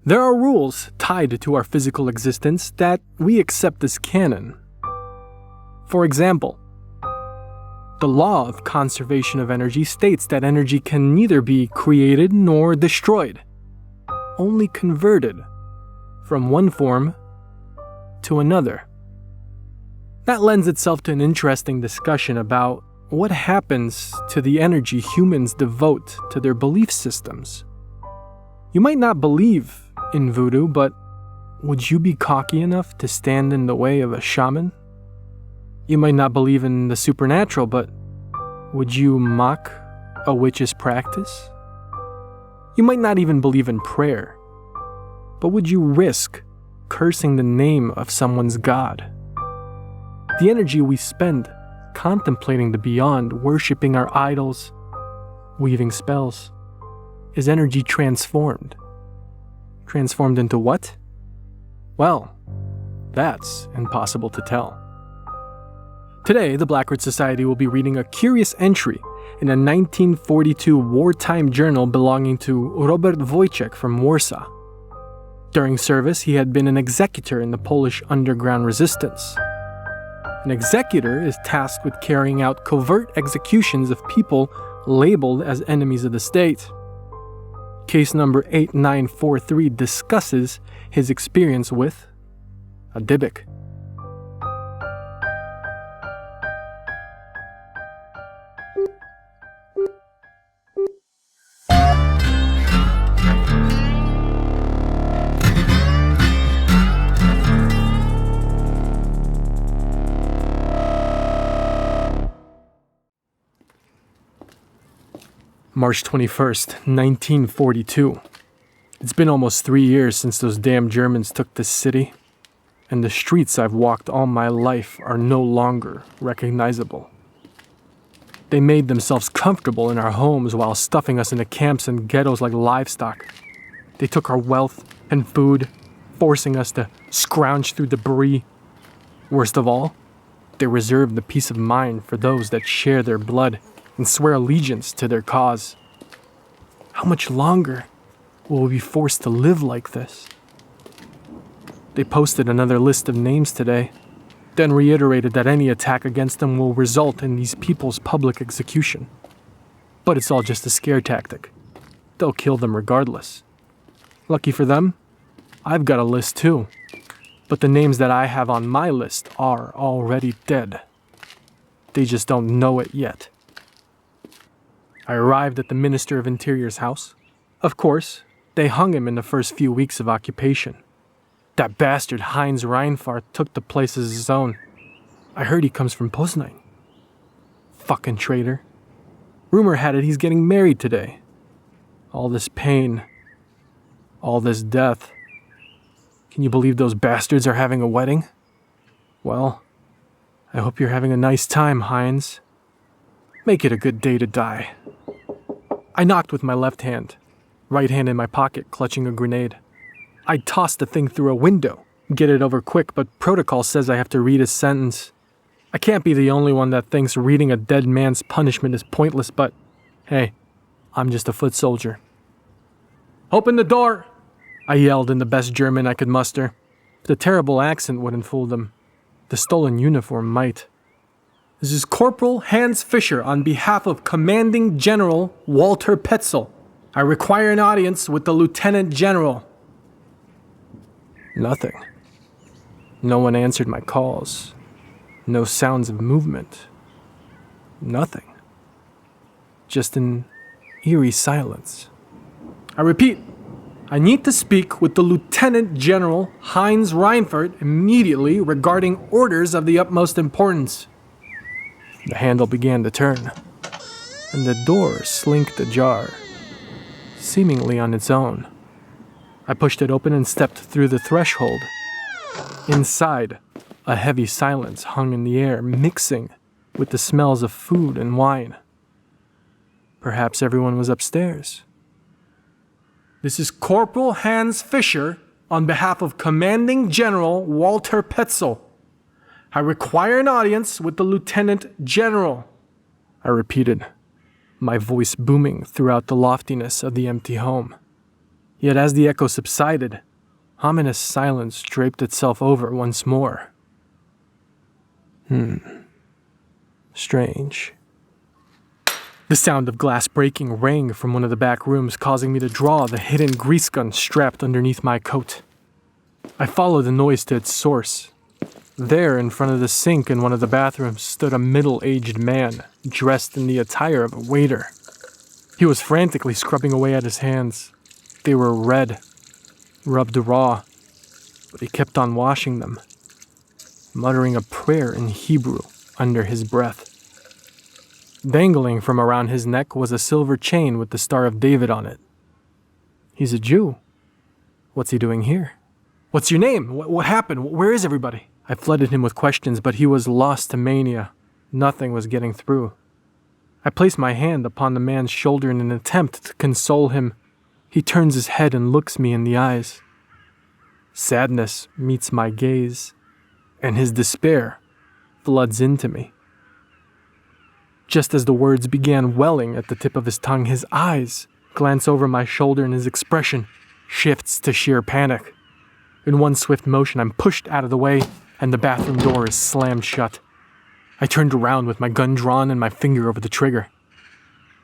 There are rules tied to our physical existence that we accept as canon. For example, the law of conservation of energy states that energy can neither be created nor destroyed, only converted from one form to another. That lends itself to an interesting discussion about what happens to the energy humans devote to their belief systems. You might not believe in voodoo, but would you be cocky enough to stand in the way of a shaman? You might not believe in the supernatural, but would you mock a witch's practice? You might not even believe in prayer, but would you risk cursing the name of someone's god? The energy we spend contemplating the beyond, worshipping our idols, weaving spells, is energy transformed. Transformed into what? Well, that's impossible to tell. Today, the Blackroot Society will be reading a curious entry in a 1942 wartime journal belonging to Robert Wojciech from Warsaw. During service, he had been an executor in the Polish underground resistance. An executor is tasked with carrying out covert executions of people labeled as enemies of the state. Case number 8943 discusses his experience with a Dybbuk. March 21st, 1942. It's been almost 3 years since those damn Germans took this city, and the streets I've walked all my life are no longer recognizable. They made themselves comfortable in our homes while stuffing us into camps and ghettos like livestock. They took our wealth and food, forcing us to scrounge through debris. Worst of all, they reserved the peace of mind for those that share their blood and swear allegiance to their cause. How much longer will we be forced to live like this? They posted another list of names today, then reiterated that any attack against them will result in these people's public execution. But it's all just a scare tactic. They'll kill them regardless. Lucky for them, I've got a list too. But the names that I have on my list are already dead. They just don't know it yet. I arrived at the Minister of Interior's house. Of course, they hung him in the first few weeks of occupation. That bastard Heinz Reinfarth took the place as his own. I heard he comes from Poznań. Fucking traitor. Rumor had it he's getting married today. All this pain. All this death. Can you believe those bastards are having a wedding? Well, I hope you're having a nice time, Heinz. Make it a good day to die. I knocked with my left hand, right hand in my pocket, clutching a grenade. I tossed the thing through a window, get it over quick, but protocol says I have to read a sentence. I can't be the only one that thinks reading a dead man's punishment is pointless, but hey, I'm just a foot soldier. Open the door, I yelled in the best German I could muster. The terrible accent wouldn't fool them. The stolen uniform might. This is Corporal Hans Fischer on behalf of Commanding General Walter Petzel. I require an audience with the Lieutenant General. Nothing. No one answered my calls. No sounds of movement. Nothing. Just an eerie silence. I repeat, I need to speak with the Lieutenant General Heinz Reinfarth immediately regarding orders of the utmost importance. The handle began to turn, and the door slinked ajar, seemingly on its own. I pushed it open and stepped through the threshold. Inside, a heavy silence hung in the air, mixing with the smells of food and wine. Perhaps everyone was upstairs. This is Corporal Hans Fischer on behalf of Commanding General Walter Petzel. I require an audience with the Lieutenant General, I repeated, my voice booming throughout the loftiness of the empty home. Yet as the echo subsided, ominous silence draped itself over once more. Strange. The sound of glass breaking rang from one of the back rooms, causing me to draw the hidden grease gun strapped underneath my coat. I followed the noise to its source. There, in front of the sink in one of the bathrooms, stood a middle-aged man, dressed in the attire of a waiter. He was frantically scrubbing away at his hands. They were red, rubbed raw, but he kept on washing them, muttering a prayer in Hebrew under his breath. Dangling from around his neck was a silver chain with the Star of David on it. He's a Jew. What's he doing here? What's your name? What happened? Where is everybody? I flooded him with questions, but he was lost to mania. Nothing was getting through. I placed my hand upon the man's shoulder in an attempt to console him. He turns his head and looks me in the eyes. Sadness meets my gaze, and his despair floods into me. Just as the words began welling at the tip of his tongue, his eyes glance over my shoulder and his expression shifts to sheer panic. In one swift motion, I'm pushed out of the way, and the bathroom door is slammed shut. I turned around with my gun drawn and my finger over the trigger.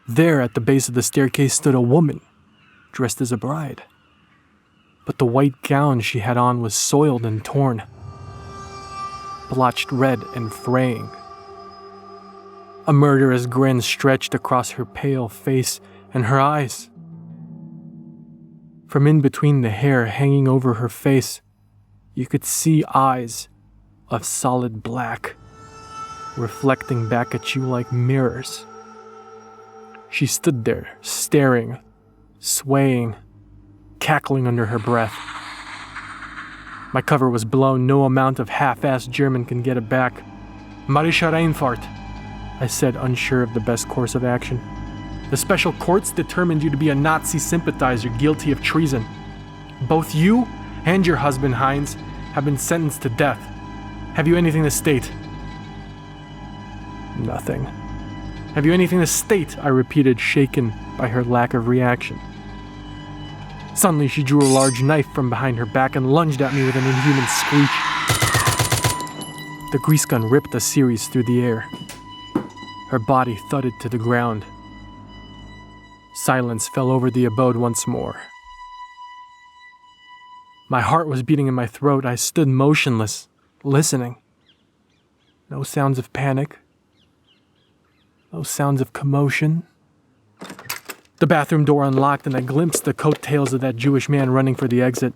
There, at the base of the staircase, stood a woman, dressed as a bride. But the white gown she had on was soiled and torn, blotched red and fraying. A murderous grin stretched across her pale face and her eyes. From in between the hair hanging over her face, you could see eyes of solid black, reflecting back at you like mirrors. She stood there, staring, swaying, cackling under her breath. My cover was blown. No amount of half-assed German can get it back. Marisha Reinfart, I said, unsure of the best course of action. The special courts determined you to be a Nazi sympathizer guilty of treason. Both you and your husband, Heinz, have been sentenced to death. Have you anything to state? Nothing. Have you anything to state? I repeated, shaken by her lack of reaction. Suddenly, she drew a large knife from behind her back and lunged at me with an inhuman screech. The grease gun ripped a series through the air. Her body thudded to the ground. Silence fell over the abode once more. My heart was beating in my throat. I stood motionless, listening. No sounds of panic. No sounds of commotion. The bathroom door unlocked and I glimpsed the coattails of that Jewish man running for the exit.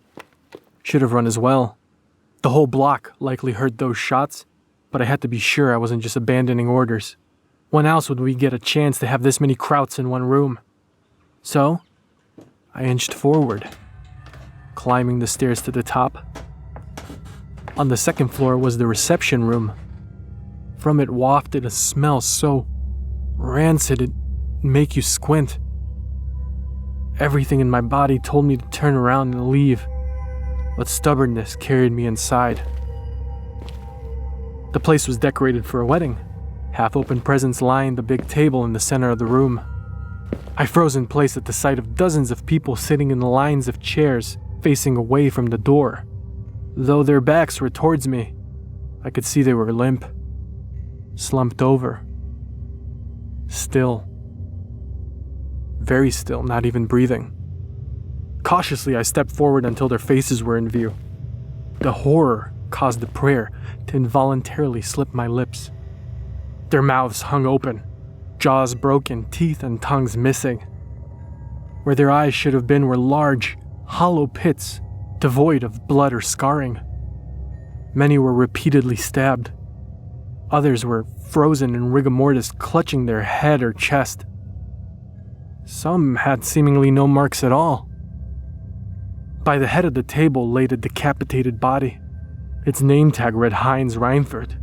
Should have run as well. The whole block likely heard those shots, but I had to be sure I wasn't just abandoning orders. When else would we get a chance to have this many krauts in one room? So, I inched forward, climbing the stairs to the top. On the second floor was the reception room. From it wafted a smell so rancid it'd make you squint. Everything in my body told me to turn around and leave, but stubbornness carried me inside. The place was decorated for a wedding. Half-open presents lined the big table in the center of the room. I froze in place at the sight of dozens of people sitting in lines of chairs facing away from the door. Though their backs were towards me, I could see they were limp, slumped over, still. Very still, not even breathing. Cautiously, I stepped forward until their faces were in view. The horror caused the prayer to involuntarily slip my lips. Their mouths hung open, jaws broken, teeth and tongues missing. Where their eyes should have been were large, hollow pits, devoid of blood or scarring. Many were repeatedly stabbed. Others were frozen in rigor mortis, clutching their head or chest. Some had seemingly no marks at all. By the head of the table lay a decapitated body. Its name tag read Heinz Reinfurt.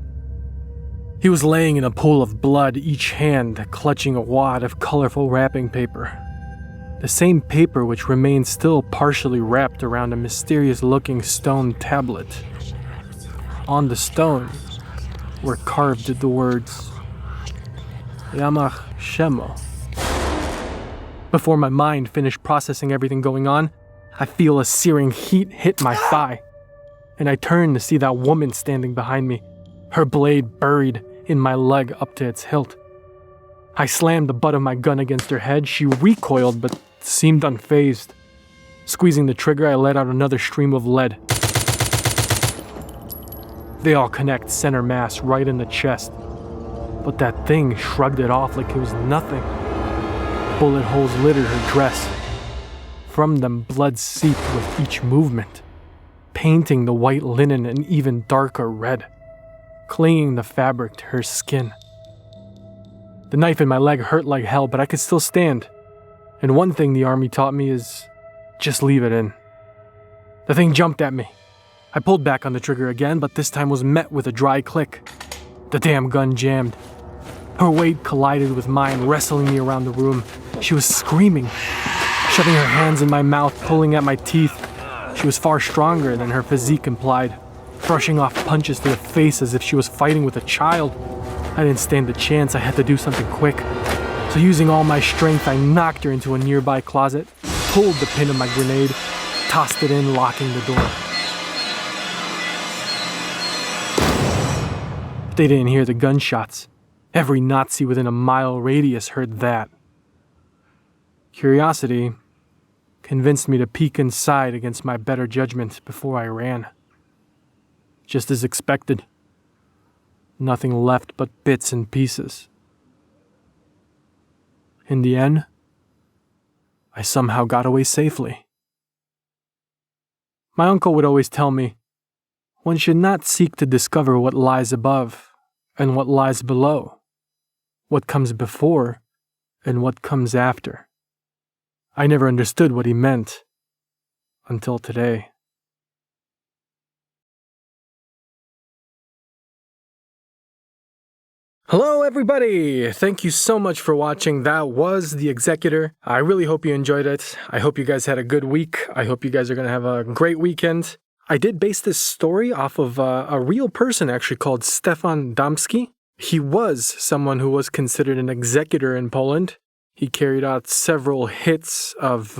He was laying in a pool of blood, each hand clutching a wad of colorful wrapping paper. The same paper which remained still partially wrapped around a mysterious-looking stone tablet. On the stone were carved the words, Yamach Shemo. Before my mind finished processing everything going on, I feel a searing heat hit my thigh, and I turn to see that woman standing behind me, her blade buried in my leg up to its hilt. I slammed the butt of my gun against her head. She recoiled but seemed unfazed. Squeezing the trigger, I let out another stream of lead. They all connect center mass right in the chest, but that thing shrugged it off like it was nothing. Bullet holes littered her dress. From them, blood seeped with each movement, painting the white linen an even darker red, clinging the fabric to her skin. The knife in my leg hurt like hell, but I could still stand. And one thing the army taught me is, just leave it in. The thing jumped at me. I pulled back on the trigger again, but this time was met with a dry click. The damn gun jammed. Her weight collided with mine, wrestling me around the room. She was screaming, shoving her hands in my mouth, pulling at my teeth. She was far stronger than her physique implied, brushing off punches to the face as if she was fighting with a child. I didn't stand a chance. I had to do something quick. So using all my strength, I knocked her into a nearby closet, pulled the pin of my grenade, tossed it in, locking the door. They didn't hear the gunshots. Every Nazi within a mile radius heard that. Curiosity convinced me to peek inside against my better judgment before I ran. Just as expected. Nothing left but bits and pieces. In the end, I somehow got away safely. My uncle would always tell me, one should not seek to discover what lies above and what lies below, what comes before and what comes after. I never understood what he meant until today. Hello everybody! Thank you so much for watching. That was The Executor. I really hope you enjoyed it. I hope you guys had a good week. I hope you guys are going to have a great weekend. I did base this story off of a real person actually called Stefan Dąmbski. He was someone who was considered an executor in Poland. He carried out several hits of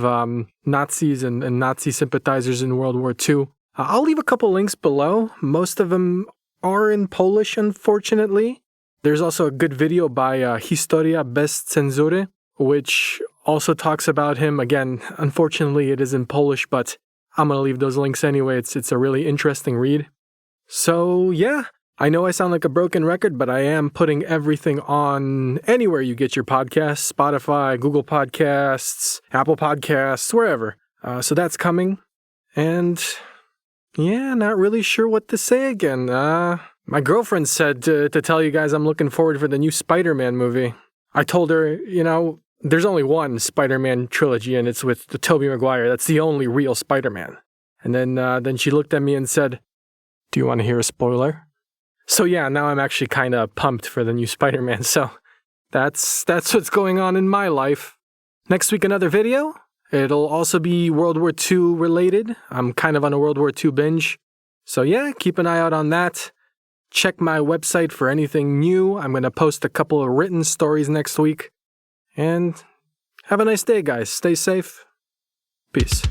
Nazis and Nazi sympathizers in World War II. I'll leave a couple links below. Most of them are in Polish, unfortunately. There's also a good video by Historia bez cenzury, which also talks about him. Again, unfortunately, it is in Polish, but I'm going to leave those links anyway. It's a really interesting read. So, yeah, I know I sound like a broken record, but I am putting everything on anywhere you get your podcasts, Spotify, Google Podcasts, Apple Podcasts, wherever. So that's coming. And, yeah, not really sure what to say again. My girlfriend said to tell you guys I'm looking forward for the new Spider-Man movie. I told her, there's only one Spider-Man trilogy, and it's with the Tobey Maguire. That's the only real Spider-Man. And then she looked at me and said, "Do you want to hear a spoiler?" So yeah, now I'm actually kind of pumped for the new Spider-Man. So that's what's going on in my life. Next week, another video. It'll also be World War II related. I'm kind of on a World War II binge. So yeah, keep an eye out on that. Check my website for anything new. I'm going to post a couple of written stories next week. And have a nice day, guys. Stay safe. Peace.